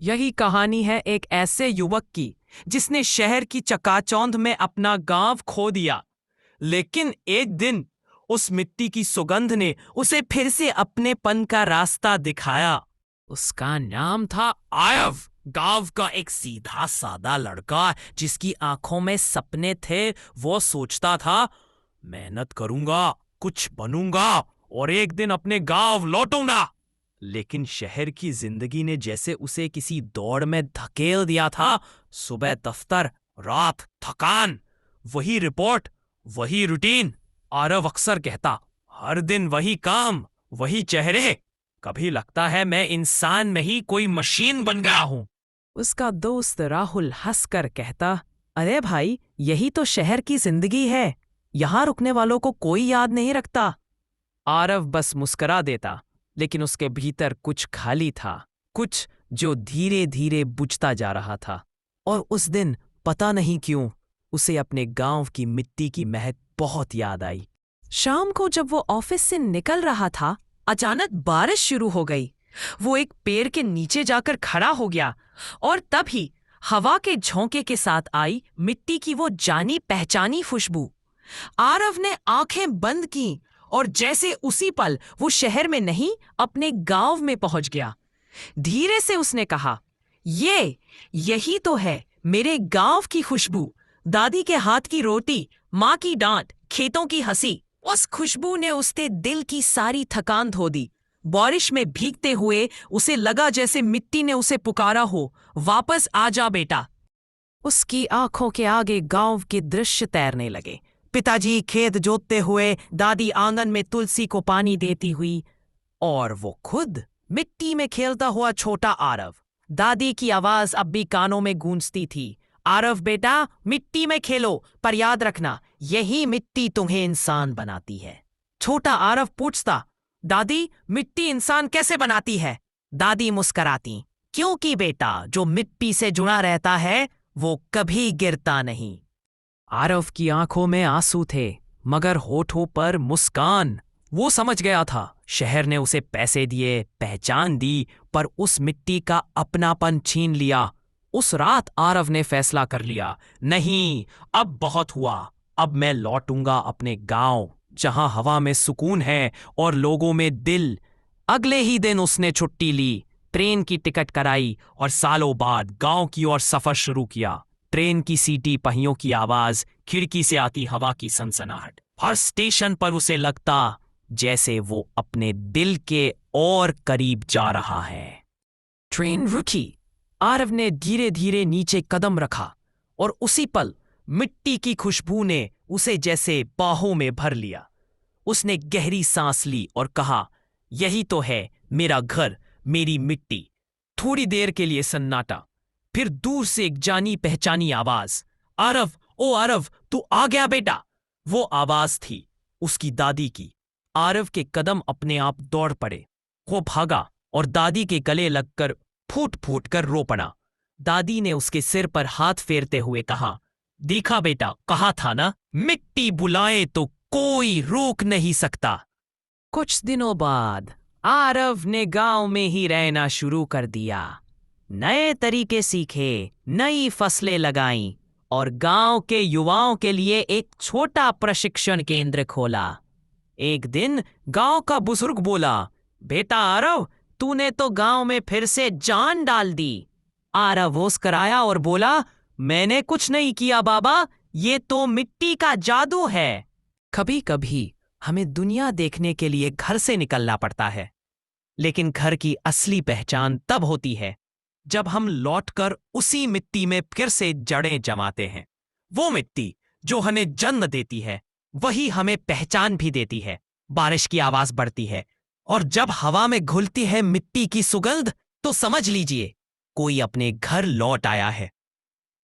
यही कहानी है एक ऐसे युवक की जिसने शहर की चकाचौंध में अपना गांव खो दिया। लेकिन एक दिन उस मिट्टी की सुगंध ने उसे फिर से अपनेपन का रास्ता दिखाया। उसका नाम था आयव। गांव का एक सीधा सादा लड़का जिसकी आंखों में सपने थे। वो सोचता था, मेहनत करूंगा, कुछ बनूंगा और एक दिन अपने गांव लौटूंगा। लेकिन शहर की जिंदगी ने जैसे उसे किसी दौड़ में धकेल दिया था। सुबह दफ्तर, रात थकान, वही रिपोर्ट, वही रूटीन। आरव अक्सर कहता, हर दिन वही काम, वही चेहरे। कभी लगता है मैं इंसान में ही कोई मशीन बन गया हूं। उसका दोस्त राहुल हंसकर कहता, अरे भाई, यही तो शहर की जिंदगी है। यहां रुकने वालों को कोई याद नहीं रखता। आरव बस मुस्कुरा देता, लेकिन उसके भीतर कुछ खाली था, कुछ जो धीरे धीरे बुझता जा रहा था। और उस दिन पता नहीं क्यों उसे अपने गांव की मिट्टी की महक बहुत याद आई। शाम को जब वो ऑफिस से निकल रहा था, अचानक बारिश शुरू हो गई। वो एक पेड़ के नीचे जाकर खड़ा हो गया और तभी हवा के झोंके के साथ आई मिट्टी की वो जानी पहचानी खुशबू। आरव ने आंखें बंद की और जैसे उसी पल वो शहर में नहीं, अपने गांव में पहुंच गया। धीरे से उसने कहा, यही तो है मेरे गांव की खुशबू। दादी के हाथ की रोटी, माँ की डांट, खेतों की हंसी। उस खुशबू ने उसके दिल की सारी थकान धो दी। बारिश में भीगते हुए उसे लगा जैसे मिट्टी ने उसे पुकारा हो, वापस आ जा बेटा। उसकी आंखों के आगे गांव के दृश्य तैरने लगे। पिताजी खेत जोतते हुए, दादी आंगन में तुलसी को पानी देती हुई, और वो खुद मिट्टी में खेलता हुआ छोटा आरव। दादी की आवाज अब भी कानों में गूंजती थी, आरव बेटा, मिट्टी में खेलो, पर याद रखना, यही मिट्टी तुम्हें इंसान बनाती है। छोटा आरव पूछता, दादी, मिट्टी इंसान कैसे बनाती है? दादी मुस्कराती, क्योंकि बेटा, जो मिट्टी से जुड़ा रहता है वो कभी गिरता नहीं। आरव की आंखों में आंसू थे, मगर होठों पर मुस्कान। वो समझ गया था, शहर ने उसे पैसे दिए, पहचान दी, पर उस मिट्टी का अपनापन छीन लिया। उस रात आरव ने फैसला कर लिया, नहीं, अब बहुत हुआ। अब मैं लौटूंगा अपने गांव, जहां हवा में सुकून है और लोगों में दिल। अगले ही दिन उसने छुट्टी ली, ट्रेन की टिकट कराई और सालों बाद गांव की ओर सफर शुरू किया। ट्रेन की सीटी, पहियों की आवाज, खिड़की से आती हवा की सनसनाहट। हर स्टेशन पर उसे लगता जैसे वो अपने दिल के और करीब जा रहा है। ट्रेन रुकी। आरव ने धीरे धीरे नीचे कदम रखा और उसी पल मिट्टी की खुशबू ने उसे जैसे बाहों में भर लिया। उसने गहरी सांस ली और कहा, यही तो है मेरा घर, मेरी मिट्टी। थोड़ी देर के लिए सन्नाटा, फिर दूर से एक जानी पहचानी आवाज, आरव, ओ आरव, तू आ गया बेटा। वो आवाज थी उसकी दादी की। आरव के कदम अपने आप दौड़ पड़े। वो भागा और दादी के गले लगकर फूट फूट कर रो पड़ा। दादी ने उसके सिर पर हाथ फेरते हुए कहा, देखा बेटा, कहा था ना, मिट्टी बुलाए तो कोई रोक नहीं सकता। कुछ दिनों बाद आरव ने गांव में ही रहना शुरू कर दिया। नए तरीके सीखे, नई फसलें लगाईं और गांव के युवाओं के लिए एक छोटा प्रशिक्षण केंद्र खोला। एक दिन गांव का बुजुर्ग बोला, बेटा आरव, तूने तो गांव में फिर से जान डाल दी। आरव मुस्कुराया और बोला, मैंने कुछ नहीं किया बाबा, ये तो मिट्टी का जादू है। कभी कभी हमें दुनिया देखने के लिए घर से निकलना पड़ता है, लेकिन घर की असली पहचान तब होती है जब हम लौटकर उसी मिट्टी में फिर से जड़ें जमाते हैं। वो मिट्टी जो हमें जन्म देती है, वही हमें पहचान भी देती है। बारिश की आवाज बढ़ती है और जब हवा में घुलती है मिट्टी की सुगंध, तो समझ लीजिए कोई अपने घर लौट आया है।